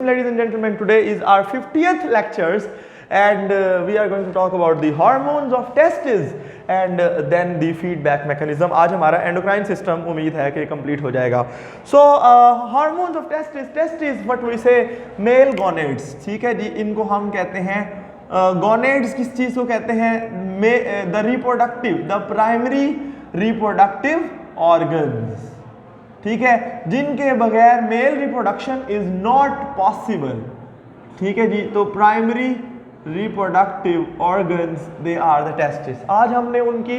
Ladies and gentlemen, today is our 50th lectures and we are going to talk about the hormones of testes and then the feedback mechanism. आज हमारा endocrine system उम्मीद है कि complete हो जाएगा. So hormones of testes what we say male gonads. ठीक है जी, इनको हम कहते हैं gonads. किस चीज़ को कहते हैं? The primary reproductive organs. ठीक है, जिनके बगैर male reproduction is not possible. ठीक है जी, तो primary reproductive organs they are the testis. आज हमने उनकी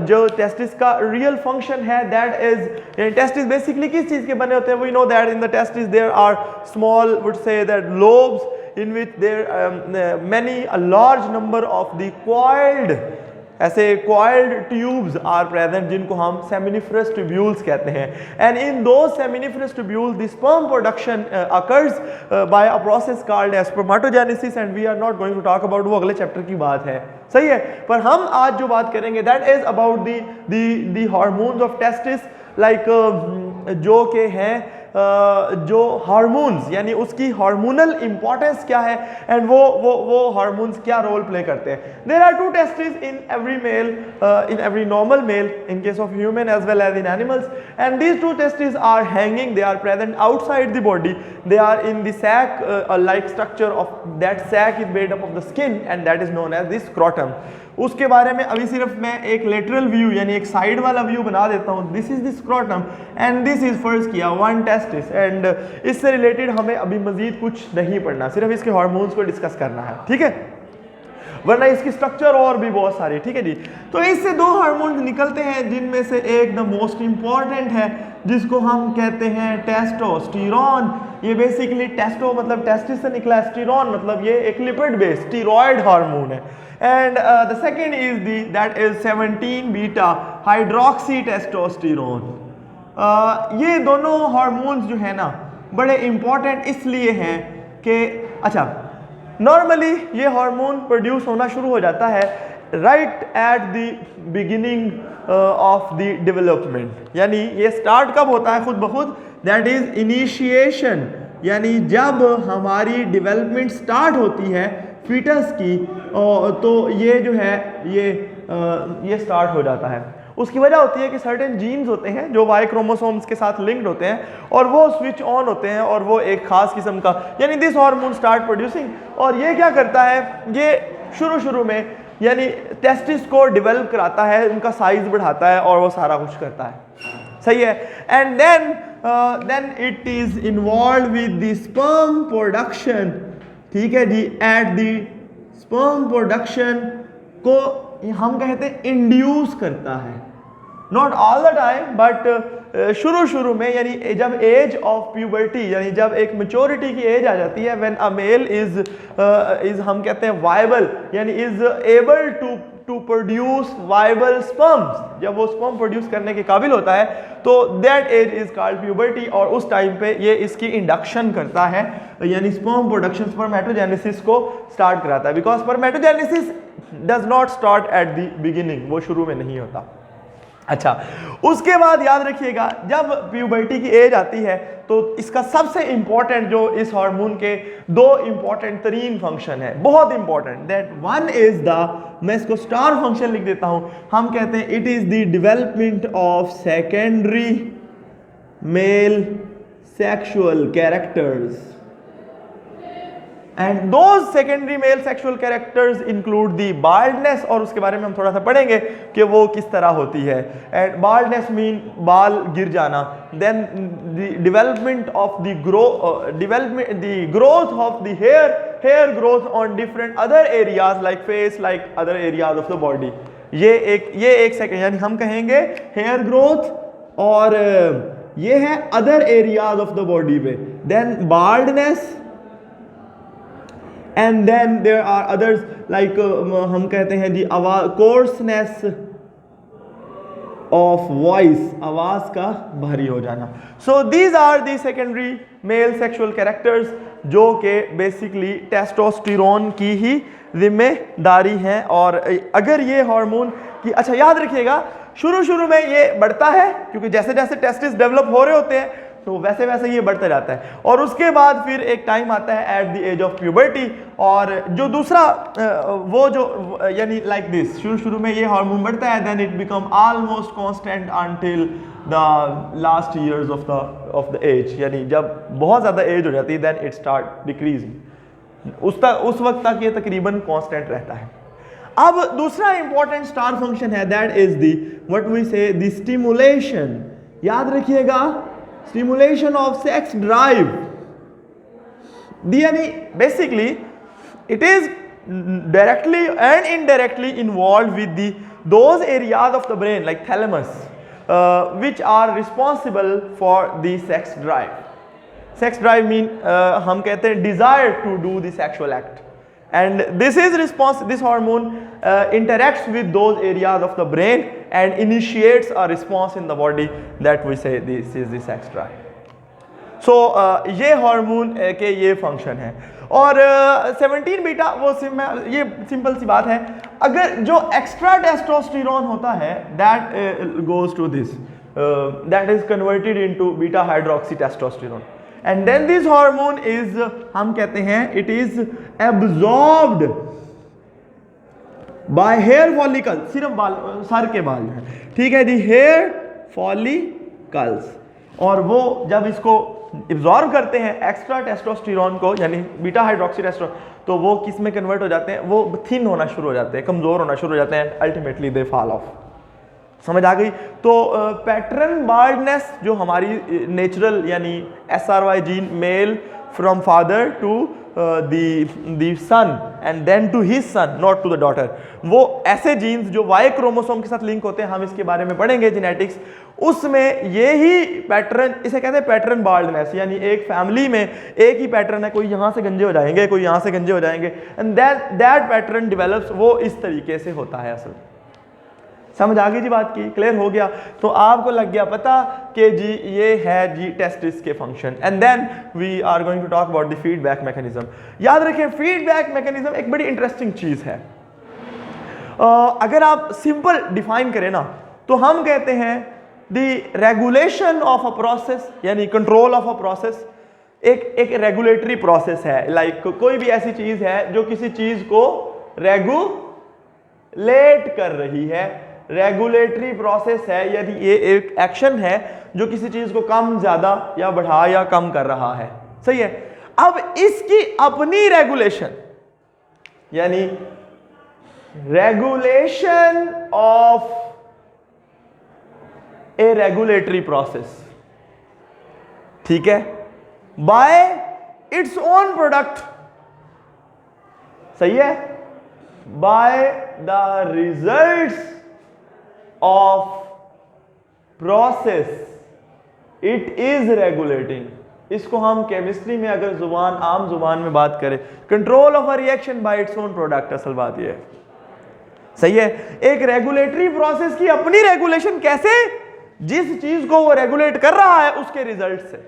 जो टेस्टिस का रियल फंक्शन है दैट इज, टेस्टिस बेसिकली किस चीज़ के बने होते हैं? We know that in the testis there are small would say that lobes in which there many a large number of the coiled, ऐसे कॉइल्ड ट्यूब्स आर प्रेजेंट जिनको हम seminiferous tubules कहते हैं. And in those seminiferous tubules the sperm production occurs by a process called as spermatogenesis and we are not going to talk about, वो अगले chapter की बात है. सही है, पर हम आज जो बात करेंगे that is about the hormones of testis, like जो के हैं जो हार्मोन्स, यानी उसकी हार्मोनल इंपॉर्टेंस क्या है एंड वो हार्मोन्स क्या रोल प्ले करते हैं. There are two testis in every male, in every normal male, in case of human as well as in animals, and these two testis are hanging, they are present outside the body, they are in the sac like structure of that sac is made up of the skin and that is known as the scrotum. उसके बारे में अभी सिर्फ मैं एक lateral view यानी एक side वाला व्यू बना देता हूँ. This is the scrotum and this is first किया वन टेस्टिस, एंड इससे रिलेटेड हमें अभी मजीद कुछ नहीं पढ़ना, सिर्फ इसके हार्मोन्स को डिस्कस करना है. ठीक है, वरना इसकी स्ट्रक्चर और भी बहुत सारी. ठीक है जी, तो इससे दो हार्मोन्स निकलते हैं जिनमें से एक द मोस्ट इंपॉर्टेंट है जिसको हम कहते हैं टेस्टोस्टेरोन. ये बेसिकली टेस्टो मतलब टेस्टिस से निकला, स्टेरोन मतलब ये एक लिपिड बेस्ड स्टीरॉयड हार्मोन है. And the second is that is 17 beta hydroxy testosterone. ये दोनों हार्मोन्स जो है ना बड़े इंपॉर्टेंट इसलिए हैं कि अच्छा, नॉर्मली ये हार्मोन प्रोड्यूस होना शुरू हो जाता है right at the beginning of the development. यानी ये स्टार्ट कब होता है खुद ब खुद? दैट इज इनिशिएशन, यानी जब हमारी डेवलपमेंट स्टार्ट होती है फीटस की, तो ये जो है ये स्टार्ट हो जाता है. उसकी वजह होती है कि सर्टेन जीन्स होते हैं जो वाई क्रोमोसोम्स के साथ लिंक्ड होते हैं और वो स्विच ऑन होते हैं और वो एक खास किस्म का, यानी दिस हार्मोन स्टार्ट प्रोड्यूसिंग. और ये क्या करता है? ये शुरू में यानी टेस्टिस को डेवलप कराता है, उनका साइज बढ़ाता है और वो सारा कुछ करता है. सही है, and then it is involve with the sperm production. ठीक है जी, एट द स्पर्म प्रोडक्शन को हम कहते हैं इंड्यूस करता है, not all the time but शुरू में, यानी जब एज ऑफ प्यूबर्टी यानी जब एक मेच्योरिटी की एज आ जाती है, व्हेन अ मेल इज हम कहते हैं वायबल, यानी is able to produce viable sperms, जब वो स्पर्म प्रोड्यूस करने के काबिल होता है तो that age is called puberty. और उस टाइम पे ये इसकी इंडक्शन करता है, यानी स्पर्म प्रोडक्शन स्पर्मेटोजेनेसिस को स्टार्ट कराता है. Because spermatogenesis does not start at the beginning, वो शुरू में नहीं होता. अच्छा, उसके बाद याद रखिएगा जब प्यूबर्टी की एज आती है तो इसका सबसे इंपॉर्टेंट जो इस हार्मोन के दो इंपॉर्टेंट तरीन फंक्शन है, बहुत important, that one is the, मैं इसको स्टार फंक्शन लिख देता हूं, हम कहते हैं it is the development of secondary male sexual characters. And those secondary male sexual characters include the baldness, और उसके बारे में हम थोड़ा सा पढ़ेंगे कि वो किस तरह होती है. एंड बाल्डनेस मीन बाल गिर जाना. Then the development of the growth of the hair growth on different other areas like face, like other areas of the body. ये एक सेकेंड, यानी हम कहेंगे हेयर ग्रोथ और ये है other areas of the body पे. Then baldness, and then there are others like हम कहते हैं जी coarseness of voice, आवाज का भारी हो जाना. So these are the secondary male sexual characters जो कि बेसिकली टेस्टोस्टेरोन की ही जिम्मेदारी हैं. और अगर ये हार्मोन की, अच्छा याद रखिएगा शुरू में ये बढ़ता है क्योंकि जैसे जैसे टेस्टिस डेवलप हो रहे होते हैं तो वैसे वैसे ये बढ़ता जाता है। और उसके बाद फिर एक टाइम आता है at the age of puberty, और जो दूसरा वो जो यानी लाइक दिस, शुरू में ये हार्मोन बढ़ता है, then it become almost constant until the last years of the age, यानी जब बहुत ज़्यादा एज हो जाती है देन इट स्टार्ट डिक्रीजिंग, उस वक्त तक ये तकरीबन कांस्टेंट रहता है। अब दूसरा इंपॉर्टेंट स्टार फंक्शन है, that is the what we say the stimulation, याद रखिएगा, स्टिमुलेशन ऑफ सेक्स ड्राइव। यानी basically it is directly and indirectly involve with the those areas of the brain like thalamus which are responsible for the sex drive. Sex drive mean हम कहते हैं desire to do the sexual act, and this hormone interacts with those areas of the brain and initiates a response in the body that we say this is the sex drive. So ये hormone के ये function है। और 17 beta वो ये simple सी बात है, अगर जो एक्स्ट्रा टेस्टोस्टेरोन होता है that goes to this, that is converted into beta hydroxy testosterone, and then this hormone is, हम कहते हैं it is absorbed by hair follicle, सिर्फ बाल, सर के बाल हैं, ठीक है दी हेयर फॉलिकल्स, और वो जब इसको एब्जॉर्ब करते हैं एक्स्ट्रा टेस्टोस्टेरोन को यानी बीटा हाइड्रोक्सी टेस्टोस्टेरोन, तो वो किस में कन्वर्ट हो जाते हैं, वो थिन होना शुरू हो जाते हैं, कमजोर होना शुरू हो जाते हैं, अल्टीमेटली दे फॉल ऑफ। समझ आ गई? तो पैटर्न बाल्डनेस जो हमारी नेचुरल यानी SRY gene male from father to the son and then to his son, not to the daughter, वो ऐसे जीन्स जो Y क्रोमोसोम के साथ लिंक होते हैं, हम इसके बारे में पढ़ेंगे जेनेटिक्स, उसमें ये ही पैटर्न, इसे कहते हैं पैटर्न बाल्डनेस, यानी एक फैमिली में एक ही पैटर्न है, कोई यहाँ से गंजे हो जाएंगे, कोई यहाँ से गंजे हो जाएंगे, एंड दैट पैटर्न डेवलप्स, वो इस तरीके से होता है असल। समझ आ गई जी बात की? क्लियर हो गया? तो आपको लग गया पता कि जी ये है जी टेस्टिस के function, and then we are going to talk about the feedback mechanism. याद रखें फीडबैक मैकेनिज्म एक बड़ी इंटरेस्टिंग चीज है। अगर आप सिंपल डिफाइन करें ना, तो हम कहते हैं the regulation of a process यानी कंट्रोल ऑफ अ प्रोसेस एक रेगुलेटरी प्रोसेस है, लाइक कोई भी ऐसी चीज है जो किसी चीज को रेगुलेट कर रही है, रेगुलेटरी प्रोसेस है, यानी ये एक एक्शन है जो किसी चीज को कम ज्यादा या बढ़ा या कम कर रहा है, सही है। अब इसकी अपनी रेगुलेशन यानी regulation of A regulatory process, ठीक है, बाय इट्स ओन प्रोडक्ट, सही है, by the results of process it is regulating. इसको हम केमिस्ट्री में अगर आम जुबान में बात करें, control of a reaction by its own product, असल बात यह है, सही है। एक रेगुलेटरी प्रोसेस की अपनी रेगुलेशन कैसे, जिस चीज को वो रेगुलेट कर रहा है उसके रिजल्ट से।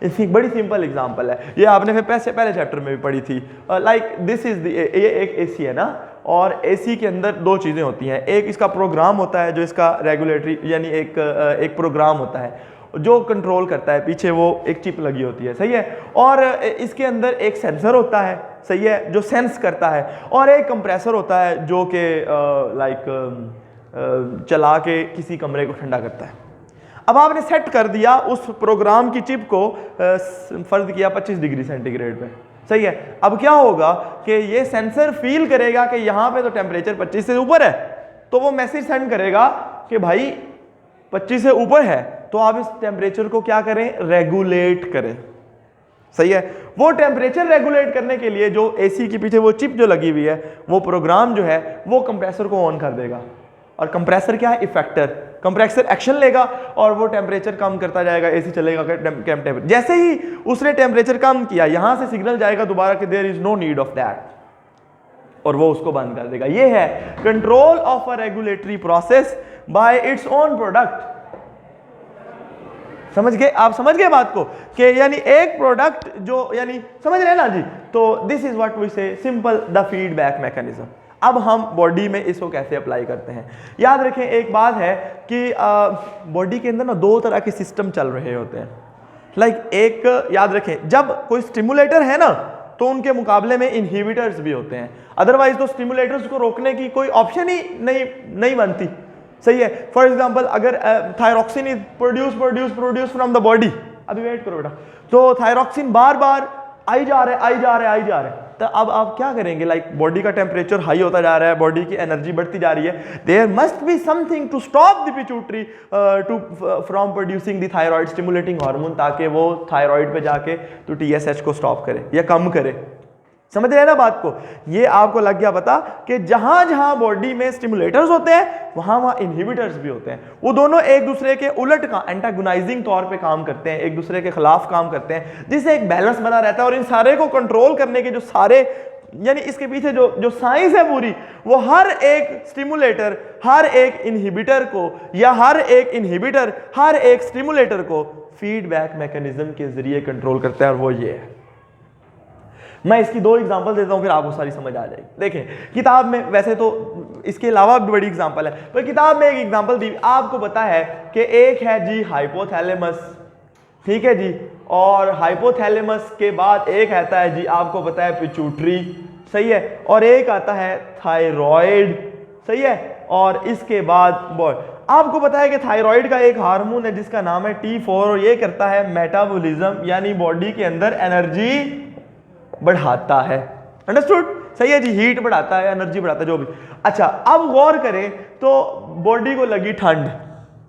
इसकी बड़ी सिंपल एग्जांपल है, ये आपने फिर पहले चैप्टर में भी पढ़ी थी, लाइक दिस इज ये एक एसी है ना, और एसी के अंदर दो चीजें होती हैं, एक इसका प्रोग्राम होता है जो इसका रेगुलेटरी यानी एक प्रोग्राम होता है जो कंट्रोल करता है, पीछे वो एक चिप लगी होती है, सही है, और इसके अंदर एक सेंसर होता है, सही है, जो सेंस करता है, और एक कंप्रेसर होता है जो कि चला के किसी कमरे को ठंडा करता है। अब आपने सेट कर दिया उस प्रोग्राम की चिप को, फर्ज किया 25 डिग्री सेंटीग्रेड पे, सही है। अब क्या होगा कि ये सेंसर फील करेगा कि यहाँ पे तो टेम्परेचर 25 से ऊपर है, तो वो मैसेज सेंड करेगा कि भाई 25 से ऊपर है, तो आप इस टेम्परेचर को क्या करें, रेगुलेट करें, सही है। वो टेम्परेचर रेगुलेट करने के लिए जो एसी के पीछे वो चिप जो लगी हुई है, वो प्रोग्राम जो है वो कंप्रेसर को ऑन कर देगा, और कंप्रेसर क्या है, इफेक्टर, कंप्रेसर एक्शन लेगा और वो टेम्परेचर कम करता जाएगा, एसी चलेगा टेम्परेचर। जैसे ही उसने टेम्परेचर कम किया, यहां से सिग्नल जाएगा दोबारा कि there is no need of that, और वो उसको बंद कर देगा। ये है control of a regulatory process by its own product. समझ गए आप? समझ गए बात को कि यानी एक प्रोडक्ट जो, यानी समझ रहे ना जी? तो दिस इज व्हाट वी से सिंपल द फीडबैक मैकेनिज्म। अब हम बॉडी में इसको कैसे अप्लाई करते हैं। याद रखें एक बात है कि बॉडी के अंदर ना दो तरह के सिस्टम चल रहे होते हैं। एक याद रखें, जब कोई स्टिमुलेटर है ना तो उनके मुकाबले में इनहिबिटर्स भी होते हैं, अदरवाइज तो स्टिमुलेटर्स को रोकने की कोई ऑप्शन ही नहीं बनती। सही है। फॉर एग्जांपल अगर thyroxine is produce from the body, अभी वेट करो बेटा, तो थायरॉक्सिन बार बार आई जा रहा है, तो अब आप क्या करेंगे, बॉडी का टेम्परेचर हाई होता जा रहा है, बॉडी की एनर्जी बढ़ती जा रही है, there must be something to stop the pituitary to from producing the thyroid stimulating hormone, ताकि वो थायराइड पे जाके तो TSH को स्टॉप करे या कम करे। समझ रहे हैं ना बात को। ये आपको लग गया पता कि जहां जहां बॉडी में स्टिमुलेटर्स होते हैं वहां वहां इनहिबिटर्स भी होते हैं। वो दोनों एक दूसरे के उलट का एंटागोनाइजिंग तौर पे काम करते हैं, एक दूसरे के खिलाफ काम करते हैं, जिससे एक बैलेंस बना रहता है। और इन सारे को कंट्रोल करने के जो सारे, यानी इसके पीछे जो साइंस है पूरी, वो हर एक स्टिमुलेटर हर एक इनहिबिटर को या हर एक इनहिबिटर हर एक स्टिमुलेटर को फीडबैक मैकेनिज्म के जरिए कंट्रोल करता है, और वो ये है। मैं इसकी दो एग्जांपल देता हूं, फिर आपको सारी समझ आ जाएगी। देखें किताब में, वैसे तो इसके अलावा भी बड़ी एग्जांपल है, पर किताब में एक एग्जांपल दी। आपको पता है कि एक है जी हाइपोथैलेमस, ठीक है जी, और हाइपोथैलेमस के बाद एक आता है जी, आपको पता है पिट्यूटरी, सही है, और एक आता है थायराइड, सही है, और इसके बाद बॉडी। आपको पता है कि थायराइड का एक हार्मोन है जिसका नाम है T4, और ये करता है मेटाबॉलिज्म, यानी बॉडी के अंदर एनर्जी बढ़ाता है। अंडरस्टूड? सही है जी, हीट बढ़ाता है, एनर्जी बढ़ाता है, जो भी। अच्छा, अब गौर करें तो बॉडी को लगी ठंड,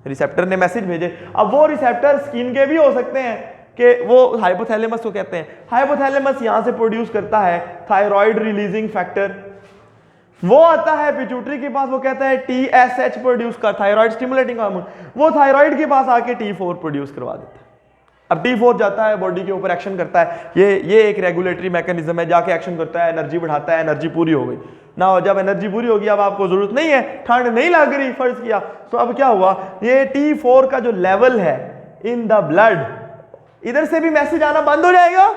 रिसेप्टर ने मैसेज भेजे। अब वो रिसेप्टर स्किन के भी हो सकते हैं कि वो हाइपोथैलेमस को कहते हैं। हाइपोथैलेमस यहां से प्रोड्यूस करता है थायराइड रिलीजिंग फैक्टर, वो आता है पिट्यूटरी के पास, वो कहता है TSH प्रोड्यूस कर, थायराइड स्टिमुलेटिंग हार्मोन, वो थायराइड के पास आके T4 प्रोड्यूस करवा देता है। अब T4 जाता है बॉडी के ऊपर, एक्शन करता है, ये एक रेगुलेटरी मैकेनिज्म है, जाके एक्शन करता है, एनर्जी बढ़ाता है, एनर्जी पूरी हो गई ना। जब एनर्जी पूरी होगी, अब आपको जरूरत नहीं है, ठंड नहीं लग रही, फर्ज किया, तो अब क्या हुआ, ये T4 का जो लेवल है इन द ब्लड, इधर से भी मैसेज आना बंद हो जाएगा,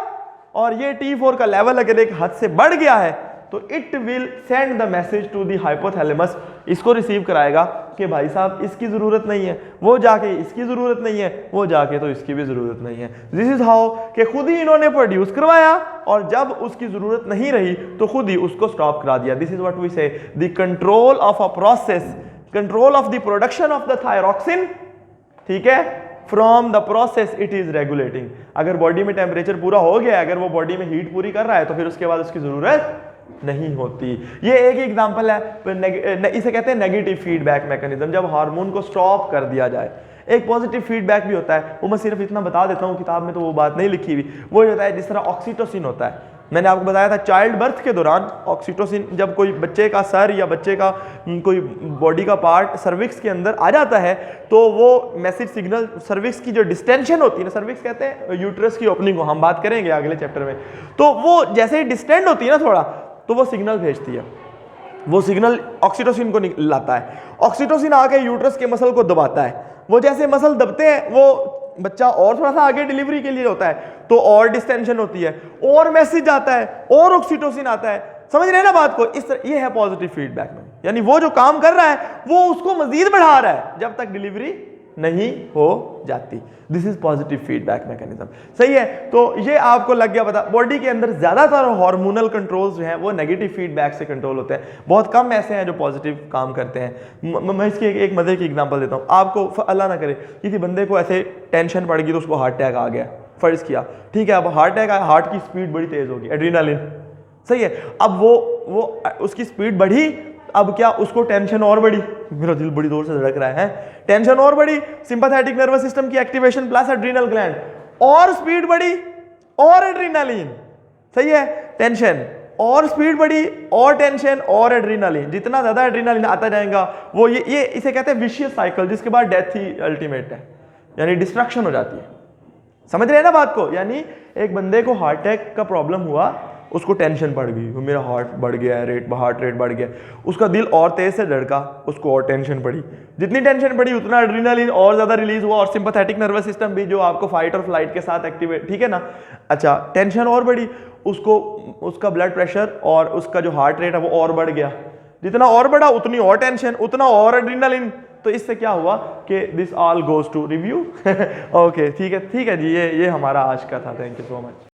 और ये T4 का लेवल अगर एक हद से बढ़ गया है तो it will send the message to the hypothalamus, इसको रिसीव कराएगा कि भाई साहब इसकी जरूरत नहीं है, वो जाके इसकी जरूरत नहीं है, वो जाके तो इसकी भी जरूरत नहीं है। दिस इज हाउ कि खुद ही इन्होंने प्रोड्यूस करवाया, और जब उसकी जरूरत नहीं रही तो खुद ही उसको स्टॉप करा दिया। This is what we say, the control of a process, control of the production of the thyroxine, ठीक है, from the process it is regulating. अगर बॉडी में टेम्परेचर पूरा हो गया, अगर वो बॉडी में हीट पूरी कर रहा है, तो फिर उसके बाद उसकी जरूरत नहीं होती। ये एक एग्जांपल है, इसे कहते हैं नेगेटिव फीडबैक मैकेनिज्म, जब हार्मोन को स्टॉप कर दिया जाए। एक पॉजिटिव फीडबैक भी होता है, वो मैं सिर्फ इतना बता देता हूँ, किताब में तो वो बात नहीं लिखी हुई। वो होता है जिस तरह ऑक्सीटोसिन होता है, मैंने आपको बताया था चाइल्ड बर्थ के दौरान ऑक्सीटोसिन, जब कोई बच्चे का सर या बच्चे का कोई बॉडी का पार्ट सर्विक्स के अंदर आ जाता है, तो वो मैसेज सिग्नल, सर्विक्स की जो डिस्टेंशन होती है ना, सर्विक्स कहते हैं यूट्रस की ओपनिंग को, हम बात करेंगे अगले चैप्टर में, तो वो जैसे ही डिस्टेंड होती है ना थोड़ा, तो वो सिग्नल भेजती है, वो सिग्नल ऑक्सीटोसिन को लाता है। ऑक्सीटोसिन आके यूट्रस के मसल को दबाता है, वो जैसे मसल दबते हैं, वो बच्चा और थोड़ा सा आगे डिलीवरी के लिए होता है, तो और डिस्टेंशन होती है, और मैसेज आता है, और ऑक्सीटोसिन आता है। समझ रहे हैं ना बात को? इस तरह ये है पॉजिटिव फीडबैक में, यानी वो जो काम कर रहा है वो उसको मजीद बढ़ा रहा है जब तक डिलीवरी नहीं हो जाती। This is positive feedback mechanism, सही है। तो ये आपको लग गया पता, बॉडी के अंदर ज्यादातर हार्मोनल कंट्रोल्स जो हैं वो नेगेटिव फीडबैक से कंट्रोल होते हैं, बहुत कम ऐसे हैं जो पॉजिटिव काम करते हैं। मैं इसकी एक मजे की एग्जांपल देता हूँ आपको। अल्लाह ना करे किसी बंदे को ऐसे टेंशन पड़ गई तो उसको हार्ट अटैक आ गया, फर्ज किया, ठीक है, अब हार्ट अटैक आया, हार्ट की स्पीड बड़ी तेज होगी, एड्रेनालिन, सही है। अब वो उसकी स्पीड बढ़ी, अब क्या, उसको टेंशन और बढ़ी, मेरा दिल बड़ी जोर से धड़क रहा है, टेंशन और बढ़ी, सिंपैथेटिक नर्वस सिस्टम की एक्टिवेशन प्लस एड्रिनल ग्लैंड, और स्पीड बढ़ी, और एड्रेनालिन, सही है, टेंशन और स्पीड बढ़ी, और टेंशन और एड्रेनालिन, जितना ज्यादा एड्रेनालिन आता जाएगा वो ये इसे कहते हैं विशियस साइकिल, जिसके बाद डेथ ही अल्टीमेट है, यानी डिस्ट्रक्शन हो जाती है। समझ रहे हैं ना बात को? यानी एक बंदे को हार्ट अटैक का प्रॉब्लम हुआ, उसको टेंशन बढ़ गई, मेरा हार्ट बढ़ गया है, हार्ट रेट बढ़ गया, उसका दिल और तेज से धड़का, उसको और टेंशन पड़ी, जितनी टेंशन पड़ी उतना एड्रेनालिन और ज्यादा रिलीज हुआ, और सिंपैथेटिक नर्वस सिस्टम भी जो आपको फाइट और फ्लाइट के साथ एक्टिवेट, ठीक है ना। अच्छा, टेंशन और बढ़ी, उसको उसका ब्लड प्रेशर और उसका जो हार्ट रेट है वो और बढ़ गया, जितना और बढ़ा उतनी और टेंशन, उतना और एड्रेनालिन। तो इससे क्या हुआ कि this all goes to review. Okay ठीक है जी, ये हमारा आज का था। Thank you so much.